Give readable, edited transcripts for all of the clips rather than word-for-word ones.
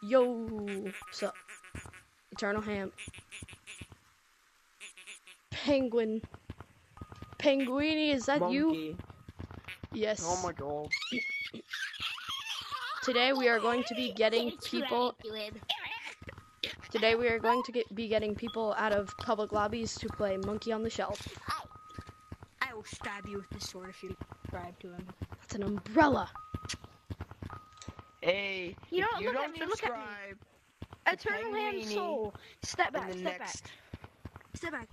Yo, what's up? Eternal Ham. Penguin. Penguini, is that Monkey. you? Yes. Oh my god. Today we are going to be getting people. Today we are going to be getting people out of public lobbies to play Monkey on the Shelf. I will stab you with this sword if you subscribe to him. That's an umbrella. Hey, You know, if you look don't at me, look at me. subscribe, Eternal Ham Penguini Soul. Step back, in the step next. back. Step back.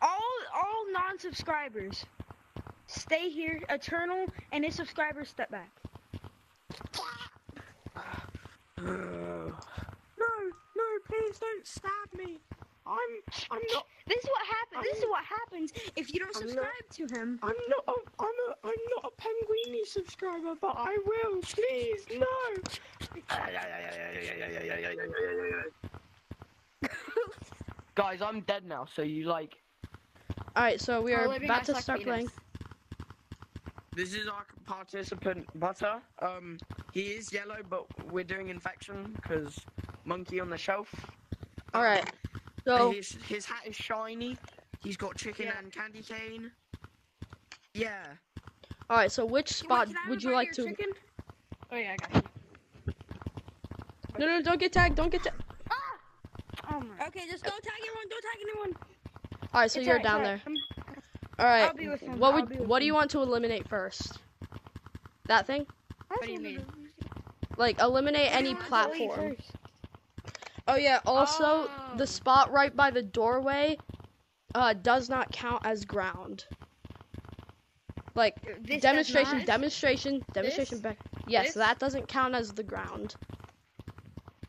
All non-subscribers, stay here. Eternal and his subscribers, step back. No, please don't stab me. I'm not. This is what happens. This is what happens if you don't I'm subscribe to him. I'm not a Penguini subscriber, but I will. Please, no. Guys, I'm dead now. So you like. Alright, so we are living about to my start playing. This is our participant, Butter. He is yellow, but we're doing infection because Monkey on the Shelf. Alright, so His hat is shiny. He's got chicken and candy cane. Yeah. alright, so which spot Wait, can I would you revive like your to? chicken? Oh yeah, I got you. No, don't get tagged. Don't get tagged. Oh my. Okay, just don't tag anyone. Don't tag anyone. Alright, so It's you're alright, down it's there. alright. Alright. I'll be with him. What do you want to eliminate first? That thing? What do you mean? Like eliminate any platform. Oh yeah, also the spot right by the doorway does not count as ground. Like This demonstration, does not? demonstration This? back. Yes, This? that doesn't count as the ground.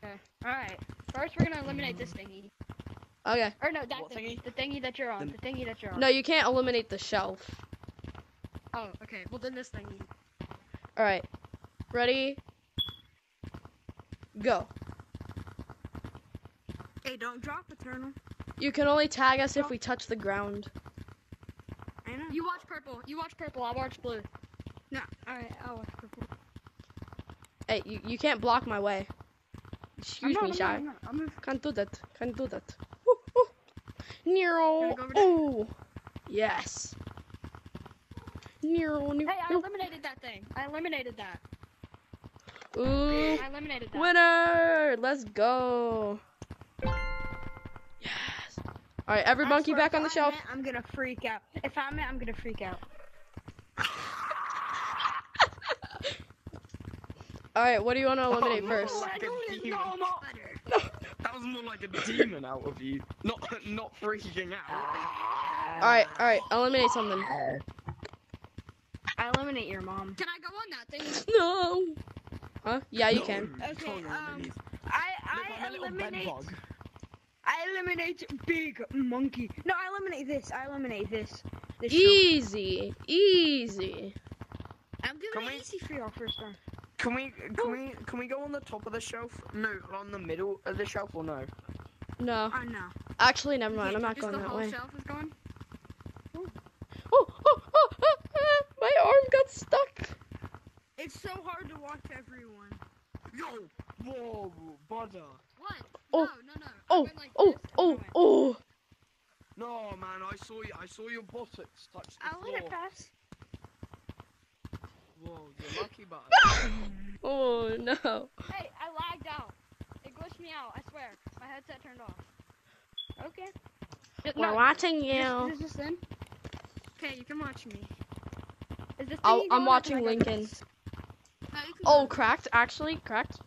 Okay. Alright. First, we're gonna eliminate this thingy. Okay. Or no, that What thingy. thingy? The thingy that you're on. The thingy that you're on. No, you can't eliminate the shelf. Oh, okay. Well, then this thingy. Alright. Ready? Go. Hey, don't drop Eternal. You can only tag us if we touch the ground. I know. You watch purple. You watch purple. I'll watch blue. No. Alright, I'll watch purple. Hey, you can't block my way. Excuse me, Shy. I'm not. Can't do that. Can't do that. Woo, woo. Nero. Wanna go over there? Oh. Yes. Nero. Hey, I eliminated that thing. I eliminated that. Ooh. I eliminated that. Winner. Let's go. Yes. All right, every monkey back on the shelf. I'm gonna freak out. If I'm it, I'm gonna freak out. All right, what do you want to eliminate first? Like a demon. That was more like a demon out of you, not freaking out. All right, eliminate something. I eliminate your mom. Can I go on that thing? No. Huh? Yeah, you can. Okay, Look, I I'm a little bed eliminate. bug. I eliminate big monkey. No, I eliminate this. I eliminate this. This Easy, easy. I'm giving Can it we- easy for y'all first time. Can we go on the top of the shelf? No, on the middle of the shelf or no? No, Oh no. actually, never mind. I'm not Is going the that whole way. shelf is gone? My arm got stuck. It's so hard to watch everyone. Yo, whoa, butter. What? Oh, No. I Oh, went like oh, this, oh, and I went- oh. No, man, I saw your buttocks touch the I'll let it floor. pass. Whoa, you're lucky, butter. Oh no. Hey, I lagged out. It glitched me out. I swear. My headset turned off. Okay. We're watching you. Is this in? Okay, you can watch me. Is this I'm thingy going, or watching can I go Lincoln. this? No, you can Oh, go. cracked. Actually, cracked.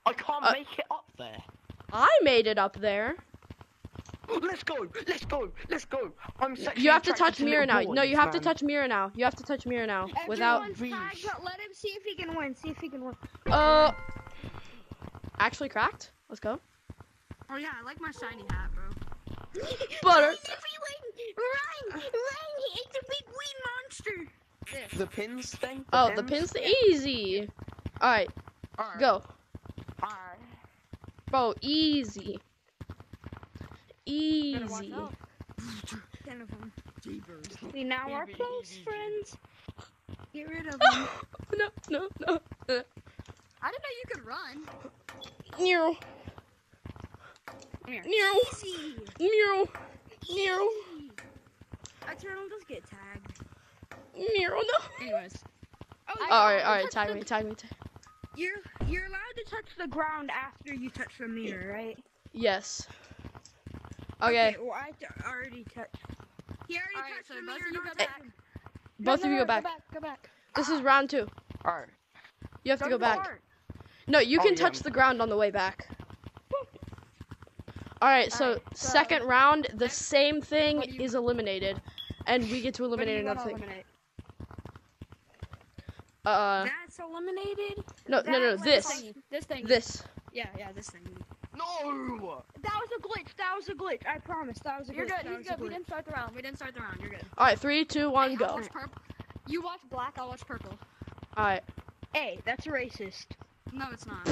I can't Uh, make it up there. I made it up there. Let's go. I'm sexually You have to attracted touch mirror now. little No, you boys, have to man. touch mirror now. You have to touch mirror now. Without. Everyone's tagged, but let him see if he can win. See if he can win. Actually, cracked. Let's go. Oh yeah, I like my shiny hat, bro. Butter. Run! He ate the big weed monster. The pins thing. Oh, the pin's easy. All right, Alright. go, Alright. bro. Easy. Better watch Easy. out. 10 of them. Jeepers. We now are Easy, close easy. friends. Get rid of them. No. Meow. Come here. Meow. Easy. Meow. Meow. Eternal does get tagged. Meow. No. Anyways. Alright, tag me. You're allowed to touch the ground after you touch the mirror, right? Yes. Okay. Well, I already touched. He already Alright, touched so the both mirror. of you Don't go touch back. him. Both of you go back. Go back. This is round 2. Alright. You have to go the back. heart. No, you Oh, can yeah. touch the ground on the way back. Alright, so Alright, so- second round, the same thing What do you- is eliminated. And we get to What do eliminate you another wanna thing. eliminate? That's eliminated. No, this. This thing. This. Yeah, this thing. No! That was a glitch. That was a glitch. I promise. That was a glitch. You're good. That He's was a good. We glitch. didn't start the round. You're good. Alright, 3, 2, 1, Hey, I'll go. watch purple. You watch black. I'll watch purple. Alright. Hey, that's racist. No, it's not. I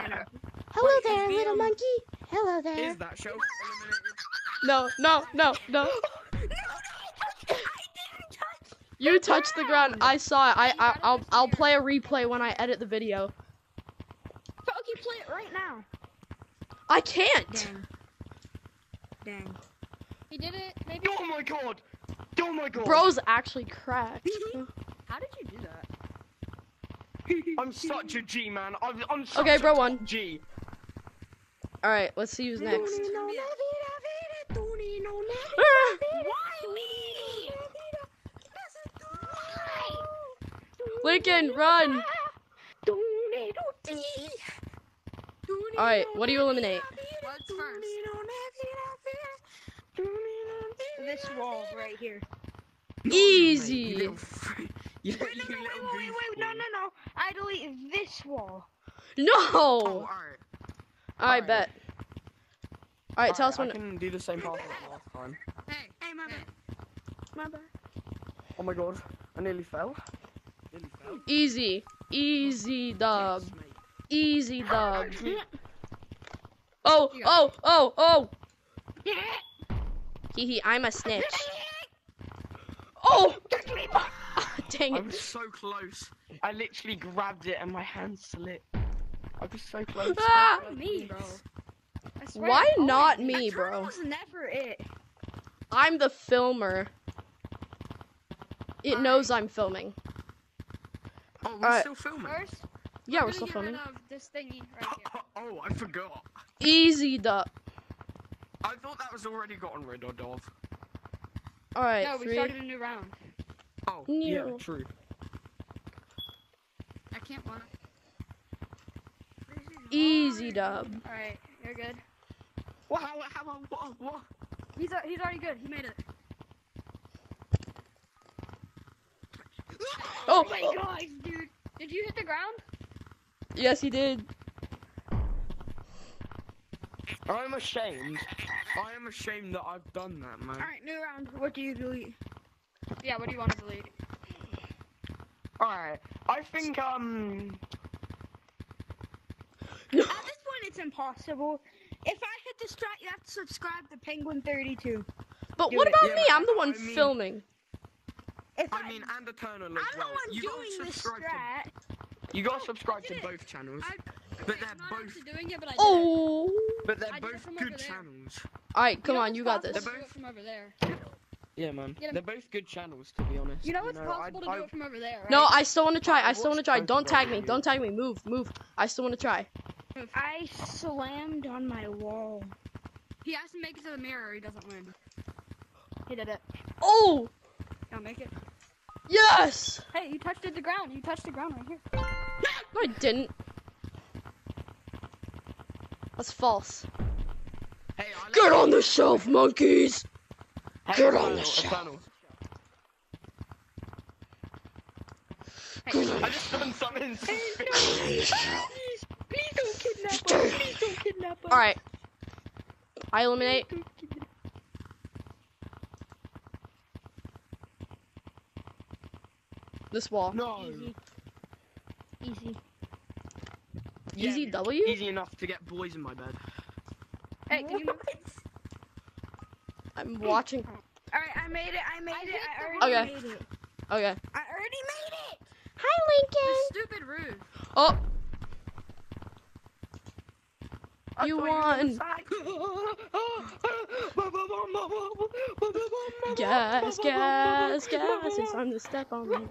know. Hello Wait, there, is the, little monkey. Hello there. Is that shelf eliminated? No. No, You touched the ground. I saw it. I'll play a replay when I edit the video. Pokey, play it right now. I can't. Dang. He did it. Maybe. Oh my god! Oh my god! Bro's actually cracked. How did you do that? I'm such a G, man. I'm such Okay, a bro won. G. Alright, let's see who's next. Lincoln, run! Alright, what do you eliminate? What's first? This wall right here. Easy. You little freak. You Wait, little wait, no. I delete this wall. No! Oh, alright. I alright. bet. Alright, tell us I when. can do the same path as last time. Hey, my bad. My bad. Oh my god, I nearly fell. Easy. Easy dub. Yes, mate. Easy dub. Oh! Hee, I'm a snitch. Oh! Dang I it. was so close. I literally grabbed it and my hand slipped. I was so close. Ah! me, bro. I swear. Why Oh, not wait, me, That bro? was never it. I'm the filmer. It knows I'm filming. Oh, we're Alright. still filming. First, Yeah, we're gonna still get filming. rid of this thingy right here. Oh, I forgot. Easy dub. I thought that was already gotten rid of. Alright, No, we 3. started a new round. Oh, yeah, No. true. I can't want. Easy dub. All right, you're good. What? What? He's already good. He made it. Oh my gosh, dude! Did you hit the ground? Yes, he did. I'm ashamed. I am ashamed that I've done that, man. Alright, new round. What do you delete? Yeah. What do you want to delete? Alright, I think, At this point, it's impossible. If I hit the strat, you have to subscribe to Penguin32. But Do what it. about Yeah, me? but I'm the one I mean- filming. If I mean, and Eternal as I'm the well. one You doing gotta this subscribe strat. You gotta subscribe to did it. both channels. But they're I'm not both- actually doing it, but I did it. Oh! But they're I did it both from good over there. channels. Alright, come know on, it's you got possible this. to do it from over there. Yeah, man. Get 'em. They're both good channels, to be honest. You know it's I- possible to I- do it from over there, right? No, I still want to try. I I still want to watched try. both Don't of tag them. me. Don't tag me. Move. I still want to try. I slammed on my wall. He has to make it to the mirror or he doesn't win. He did it. Oh! I'll make it. Yes! Hey, you touched the ground. You touched the ground right here. No, I didn't. That's false. Hey, I Get on the shelf, monkeys! Hey, Get on the Eternal, shelf. Eternal. I just done something suspicious. Please don't kidnap us. Please don't kidnap us. Alright. I eliminate. This wall. No. Easy. Yeah, Easy W? Easy enough to get boys in my bed. Hey, can you move? I'm watching. Alright, I made it. I hit already Okay. made it. Okay. I already made it. Hi, Lincoln. Stupid roof. Oh, I you thought won. Gas, gas, gas. It's time to step on me.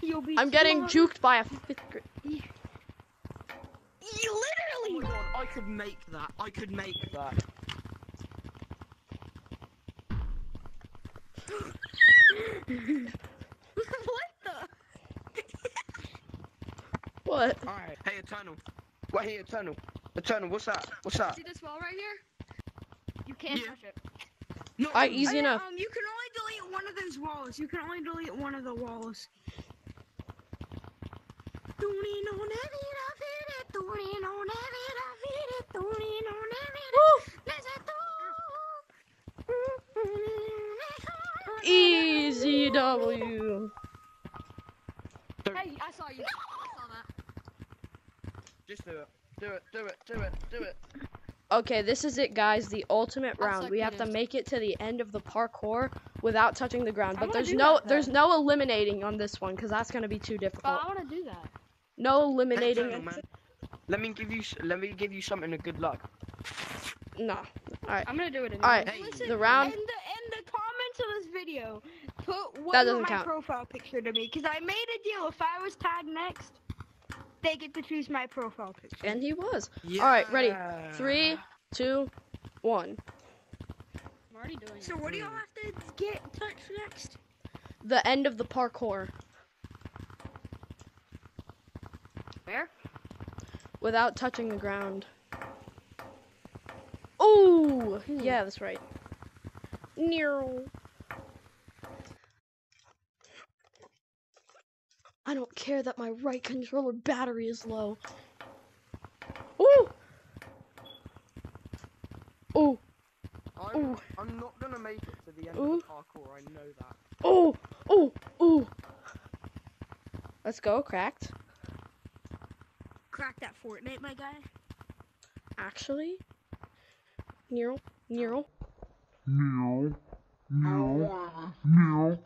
You'll be I'm getting tomorrow. juked by a 5th grade. You Oh literally. my god, I could make that. I could make that. What the? What? Alright, hey Eternal. What, hey Eternal? Eternal, what's that? What's that? See this wall right here? You can't Yeah. touch it. No, Easy enough. You can only delete one of those walls. You can only delete one of the walls. Easy W. Hey, I saw you. I saw that. Just do it. Do it, do it, do it, do it. Okay, this is it, guys. The ultimate I'll round. suck We have to it. make it to the end of the parkour without touching the ground. I But wanna there's do no that, there's though. no eliminating on this one because that's gonna be too But difficult. I want to do that. No Hey, eliminating. Eternal, man. Let me give you something of good luck. No. All right. I'm gonna do it anyway. All right. Hey, Listen, The round. in the comments of this video, put That what doesn't my count. profile picture to me, because I made a deal. If I was tagged next, they get to choose my profile picture. And he was. Yeah. All right. Ready? 3, 2, 1. I'm already doing So it. what do y'all have to get touched next? The end of the parkour Where? without touching the ground. Oh, yeah, that's right. Nero. I don't care that my right controller battery is low. Ooh. Ooh. Ooh. I'm not gonna make it to the end Ooh. of the parkour, I know that. Ooh. Ooh. Ooh. Let's go, cracked. Crack that Fortnite, my guy. Actually, Nero. No. No. No.